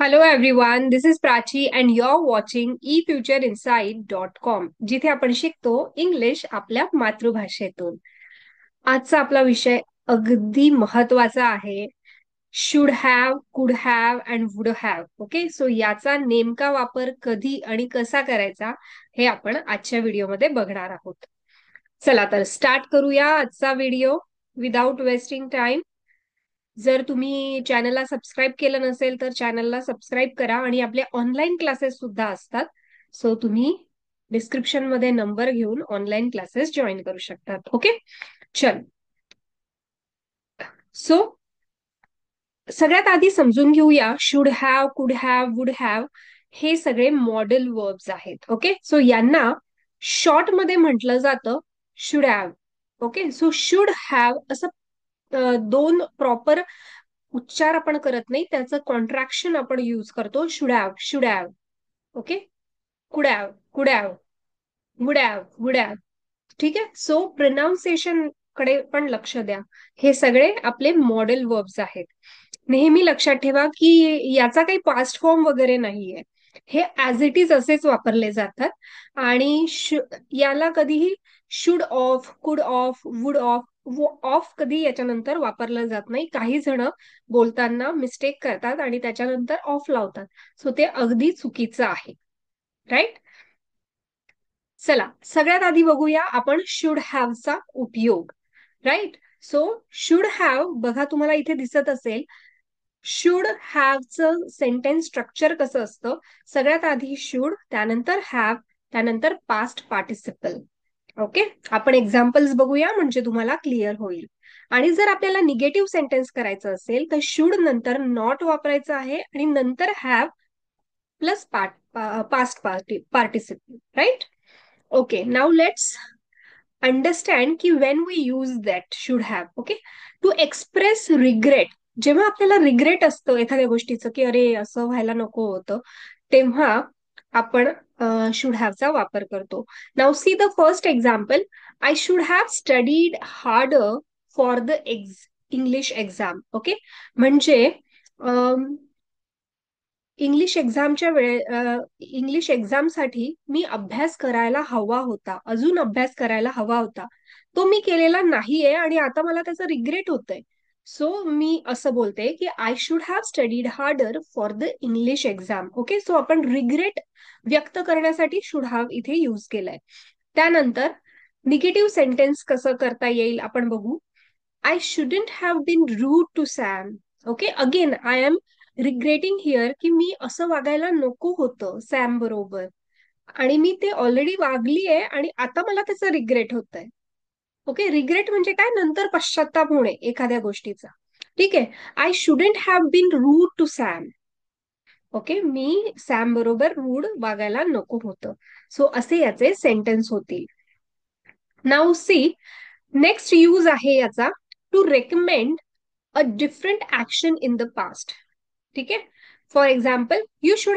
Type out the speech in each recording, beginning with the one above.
Hello everyone, this is Prachi and you're watching efutureinsight.com जिथे आपण शिकतो इंग्लिश आपल्या मातृभाषेतून. आजचा आपला विषय अगदी महत्वाचा आहे. शुड हॅव, कुड have and would have. Okay, so याचा नेमका वापर कधी आणि कसा करायचा हे आपण आजच्या व्हिडिओमध्ये बघणार आहोत. चला तर स्टार्ट करूया आजचा व्हिडिओ विदाउट वेस्टिंग टाइम. जर तुम्ही चॅनलला सबस्क्राईब केलं नसेल तर चॅनलला सबस्क्राईब करा आणि आपले ऑनलाईन क्लासेस सुद्धा असतात. सो तुम्ही डिस्क्रिप्शन मध्ये नंबर घेऊन ऑनलाईन क्लासेस जॉईन करू शकतात. ओके, चल. सो सगळ्यात आधी समजून घेऊया शुड हॅव, कुड हॅव, वुड हॅव हे सगळे मॉडेल वर्ब्स आहेत. ओके, सो यांना शॉर्ट मध्ये म्हटलं जातं should have. Okay, so should have असं दोन प्रॉपर उच्चार आपण करत नाही, त्याचं कॉन्ट्रॅक्शन आपण युज करतो. Should have, should have. Okay, कुड हॅव, कुड have, would have, would have. ठीक आहे, सो प्रोनाउन्सिएशन कडे पण लक्ष द्या. हे सगळे आपले मॉडेल वर्ब्स आहेत. नेहमी लक्षात ठेवा की याचा काही पास्ट फॉर्म वगैरे नाहीये. हे ऍज इट इज असेच वापरले जातात आणि याला कधीही शुड ऑफ, कुड ऑफ, वुड ऑफ, ऑफ कधी याच्यानंतर वापरलं जात नाही. काही जण बोलताना मिस्टेक करतात आणि त्याच्यानंतर ऑफ लावतात. सो ते अगदी चुकीचं आहे. राईट. चला सगळ्यात आधी बघूया आपण शुड हॅवचा उपयोग. राईट. सो शुड हॅव बघा, तुम्हाला इथे दिसत असेल शुड हॅवचं सेंटेन्स स्ट्रक्चर कसं असतं. सगळ्यात आधी शुड, त्यानंतर हॅव, त्यानंतर पास्ट पार्टिसिपल. ओके, आपण एक्झाम्पल्स बघूया म्हणजे तुम्हाला क्लिअर होईल. आणि जर आपल्याला निगेटिव्ह सेंटेन्स करायचं असेल तर शुड नंतर नॉट वापरायचं आहे आणि नंतर have plus past participle. Right. Okay, now let's understand की when we use that should have. Okay, to express regret. जेव्हा आपल्याला रिग्रेट असतं एखाद्या गोष्टीचं की अरे असं व्हायला नको होतं, तेव्हा आपण शुड हॅवचा वापर करतो. Now see the first example. I should have studied harder for the English exam. Okay, म्हणजे इंग्लिश एक्झामच्या इंग्लिश एक्झामसाठी मी अभ्यास करायला हवा होता, अजून अभ्यास करायला हवा होता. तो मी केलेला नाहीये आणि आता मला त्याचं रिग्रेट होतंय. सो मी असं बोलते की I should have studied harder for the English exam. Okay, so आपण रिग्रेट व्यक्त करण्यासाठी शुड हॅव इथे युज केलाय. त्यानंतर निगेटिव्ह सेंटेन्स कसं करता येईल आपण बघू. I shouldn't have been rude to Sam. Okay, again I am regretting here की मी असं वागायला नको होतं सॅम बरोबर आणि मी ते ऑलरेडी वागली आहे आणि आता मला त्याचं रिग्रेट होत आहे. ओके, रिग्रेट म्हणजे काय, नंतर पश्चाताप होणे एखाद्या गोष्टीचा. ठीक आहे, I shouldn't have been rude to Sam. Okay, मी सॅम बरोबर रूड वागायला नको होतं. सो असे याचे सेंटेन्स होतील. नाउ सी नेक्स्ट यूज आहे याचा to recommend a different action in the past. ठीक आहे, for example you should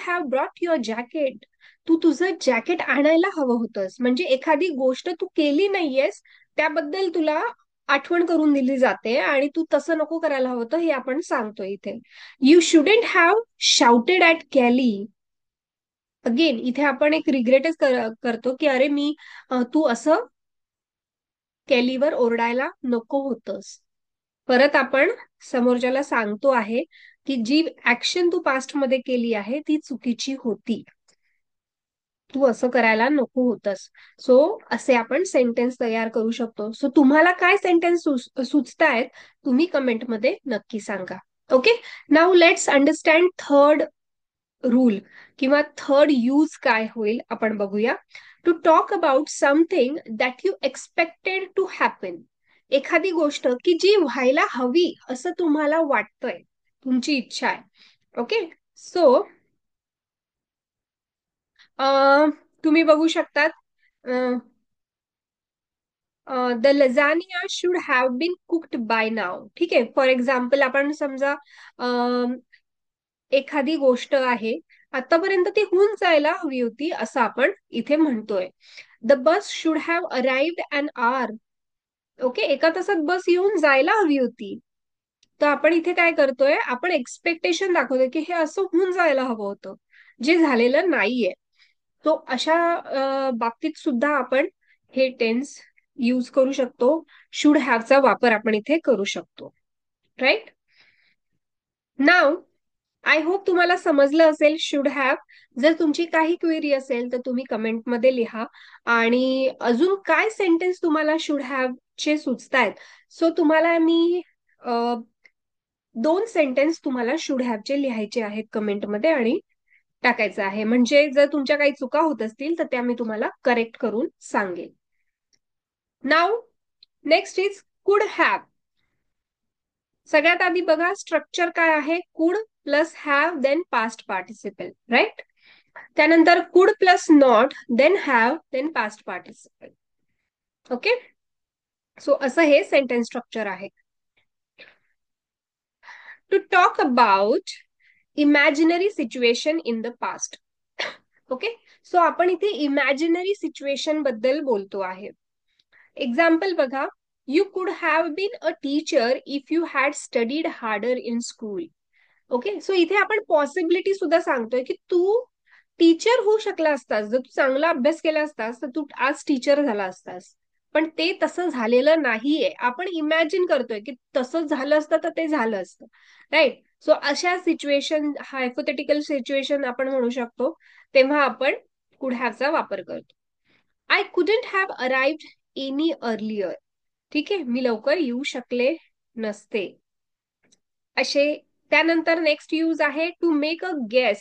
have brought your jacket. तू तुझं जॅकेट आणायला हवं होतंस, म्हणजे एखादी गोष्ट तू केली नाहीयेस त्याबद्दल तुला आठवण करून दिली जाते आणि तू तसं नको करायला हवं होतं हे आपण सांगतो इथे. You shouldn't have shouted at Callie. Again इथे आपण एक रिग्रेटच करतो की अरे मी तू असं केलीवर ओरडायला नको होतंस. परत आपण समोरच्याला सांगतो आहे की जी ऍक्शन तू पास्ट मध्ये केली आहे ती चुकीची होती, तू असं करायला नको होतंस. सो असे आपण सेंटेन्स तयार करू शकतो. सो तुम्हाला काय सेंटेन्स सुचतायत तुम्ही कमेंटमध्ये नक्की सांगा. Okay, now let's understand third rule किंवा थर्ड यूज काय होईल आपण बघूया. To talk about something that you expected to happen. एखादी गोष्ट की जी व्हायला हवी असं तुम्हाला वाटतंय, तुमची इच्छा आहे. ओके, सो तुम्ही बघू शकतात the lasagna should have been cooked by now. ठीक आहे, फॉर एक्झाम्पल आपण समजा एखादी गोष्ट आहे आतापर्यंत ती होऊन जायला हवी होती असं आपण इथे म्हणतोय. The bus should have arrived an hour. Okay, एका तासात बस येऊन जायला हवी होती. तर आपण इथे काय करतोय, आपण एक्सपेक्टेशन दाखवतोय की हे असं होऊन जायला हवं होतं, जे झालेलं नाहीये. तो अशा बाबतीत सुद्धा आपण हे टेन्स यूज करू शकतो. शुड हॅवचा वापर आपण इथे करू शकतो. राईट. नाव आय होप तुम्हाला समजलं असेल शुड हॅव. जर तुमची काही क्वेरी असेल तर तुम्ही कमेंटमध्ये लिहा. आणि अजून काय सेंटेन्स तुम्हाला शुड हॅव चे सुचतायत, सो तुम्हाला मी 2 सेंटेन्स तुम्हाला शुड हॅव चे लिहायचे आहेत कमेंटमध्ये आणि टाकायचं आहे. म्हणजे जर तुमच्या काही चुका होत असतील तर त्या मी तुम्हाला करेक्ट करून सांगेन. Now next is could have. सगळ्यात आधी बघा स्ट्रक्चर काय आहे, could plus have then past participle, right. त्यानंतर could plus not then have then past participle. Okay. So असं हे सेंटेन्स स्ट्रक्चर आहे. To talk about imaginary situation in the past. Okay. So आपण इथे इमॅजिनरी सिच्युएशन बद्दल बोलतो आहे. Example बघा, you could have been a teacher if you had studied harder in school. Okay. So इथे आपण पॉसिबिलिटी सुद्धा सांगतोय की तू टीचर होऊ शकला असतास, जर तू चांगला अभ्यास केला असतास तर तू आज टीचर झाला असतास. पण ते तसं झालेलं नाहीये. आपण इमॅजिन करतोय की तसं झालं असतं तर ते झालं असतं. राईट. सो अशा सिच्युएशन, हायपोथेटिकल सिच्युएशन आपण म्हणू शकतो, तेव्हा आपण कुड हॅवचा वापर करतो. I couldn't have arrived any earlier. ठीक आहे, मी लवकर येऊ शकले नसते. असे. त्यानंतर नेक्स्ट यूज आहे to make a guess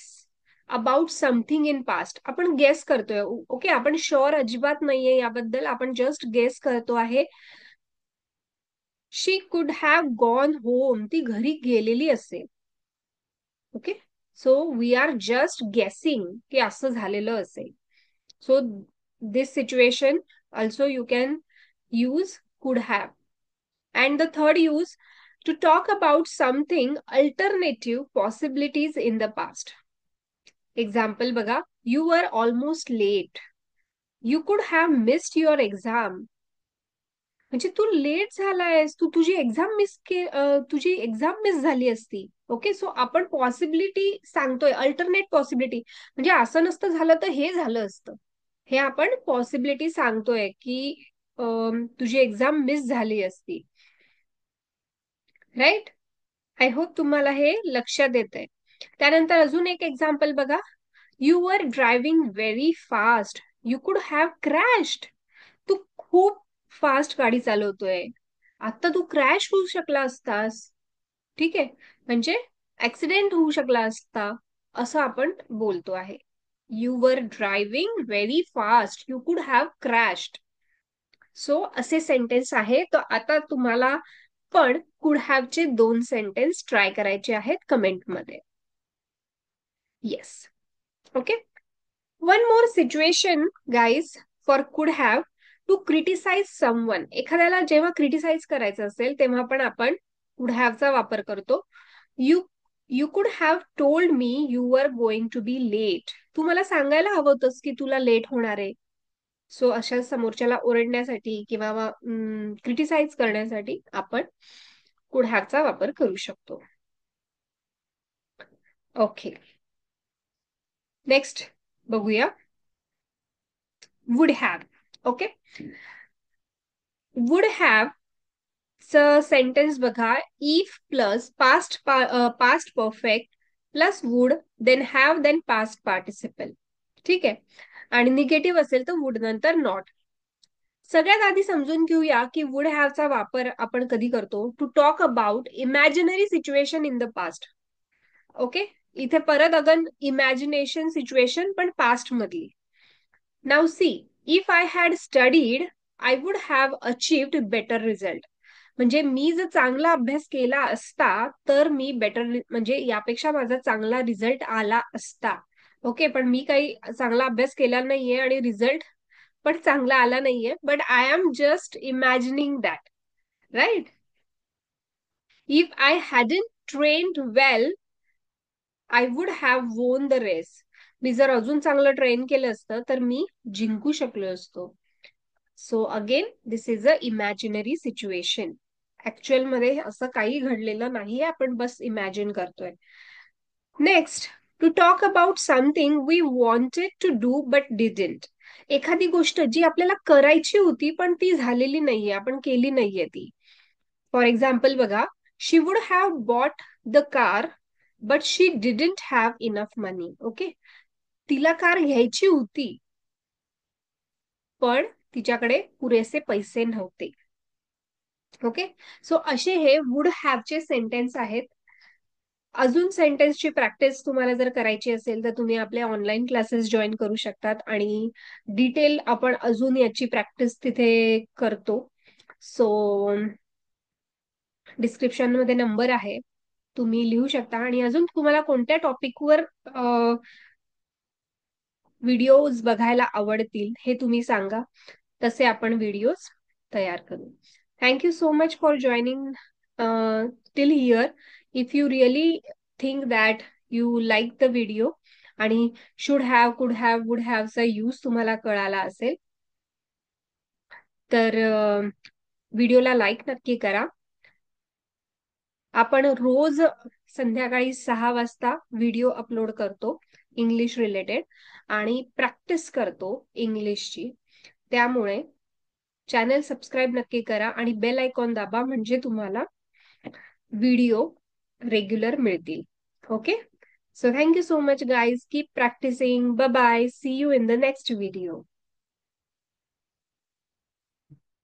about something in past. आपण गेस करतोय. ओके, आपण शुअर अजिबात नाहीये याबद्दल, आपण जस्ट गेस करतो आहे. शी कुड हॅव गॉन होम. ती घरी गेलेली असेल. Okay. So we are just guessing की असं झालेलं असेल. So this situation also you can use could have. And the third use, to talk about something alternative possibilities in the past. Example बघा, you were almost late. You could have missed your exam. म्हणजे तू late झालायस, तू तुझी exam तुझी exam miss झाली असती. Okay. So आपण possibility सांगतोय, alternate possibility. म्हणजे असं नसतं झालं तर हे झालं असतं. हे आपण पॉसिबिलिटी सांगतोय की तुझी एक्झाम मिस झाली असती. राईट. आय होप तुम्हाला हे लक्षात येत आहे. त्यानंतर अजून एक एक्झाम्पल बघा, you were driving very fast. You could have क्रॅश्ड. तू खूप फास्ट गाडी चालवतोय, आता तू क्रॅश होऊ शकला असतास. ठीक आहे, म्हणजे ऍक्सिडेंट होऊ शकला असता, असं आपण बोलतो आहे. You were driving very fast. You could have क्रॅश्ड. So असे सेंटेन्स आहे. तर आता तुम्हाला पण कुड हॅव चे 2 सेंटेन्स ट्राय करायचे आहेत कमेंटमध्ये. Yes. Okay. One more situation guys for कुड हॅव, टू क्रिटिसाइज समवन. एखाद्याला जेव्हा क्रिटिसाइज करायचं असेल तेव्हा पण आपण कुड हॅवचा वापर करतो. You you could have told me you were going to be late. तू मला सांगायला हवं होतंस की तुला लेट होणार आहे. सो अशा समोरच्याला ओरडण्यासाठी किंवा क्रिटिसाइज करण्यासाठी आपण कुड हॅवचा वापर करू शकतो. ओके. नेक्स्ट बघूया, would have. Okay. Would have sentence बघा, if plus past perfect plus would then have then past participle. ठीक आहे. आणि निगेटिव्ह असेल तर वुड नंतर नॉट. सगळ्यात आधी समजून घेऊया की वुड हॅवचा वापर आपण कधी करतो, to talk about imaginary situation in the past. Okay. इथे परत अगन इमॅजिनेशन सिच्युएशन पण पास्ट मधली. Now see, if I had studied I would have achieved better result. म्हणजे मी जर चांगला अभ्यास केला असता तर मी बेटर, म्हणजे यापेक्षा माझा चांगला रिझल्ट आला असता. ओके. पण मी काही चांगला अभ्यास केला नाहीये आणि रिझल्ट पण चांगला आला नाहीये, but I am just imagining that. Right. If I hadn't trained well I would have won the race. मी जर अजून चांगलं ट्रेन केलं असतं तर मी जिंकू शकलो असतो. So again this is a imaginary situation actual मध्ये असं काही घडलेलं नाहीये, आपण बस इमॅजिन करतोय. Next, to talk about something we wanted to do but didn't. एखादी गोष्ट जी आपल्याला करायची होती पण ती झालेली नाहीये, आपण केली नाहीये ती. फॉर एक्झाम्पल बघा, she would have bought the car but she didn't have enough money. Okay, तिला कार घ्यायची होती पण तिच्याकडे पुरेसे पैसे नव्हते. ओके, सो असे हे वुड हॅवचे सेंटेन्स आहेत. अजून सेंटेन्सची प्रॅक्टिस तुम्हाला जर करायची असेल तर तुम्ही आपले ऑनलाईन क्लासेस जॉईन करू शकतात आणि डिटेल आपण अजून याची प्रॅक्टिस तिथे करतो. सो डिस्क्रिप्शन मध्ये नंबर आहे, तुम्ही लिहू शकता. आणि अजून तुम्हाला कोणत्या टॉपिकवर व्हिडिओज बघायला आवडतील हे तुम्ही सांगा, तसे आपण व्हिडिओज तयार करू. Thank you so much for joining till here. If you really think that you like the video आणि शुड हॅव, कुड हॅव, वुड हॅवचा यूज तुम्हाला कळाला असेल तर व्हिडिओला लाईक नक्की करा. आपण रोज संध्याकाळी 6 वाजता व्हिडिओ अपलोड करतो इंग्लिश रिलेटेड आणि प्रॅक्टिस करतो इंग्लिशची. त्यामुळे चॅनल सबस्क्राईब नक्की करा आणि बेल आयकॉन दाबा, म्हणजे तुम्हाला व्हिडिओ रेग्युलर मिळतील. Okay, so thank you so much guys. Keep practising. Bye bye. See you in the next video.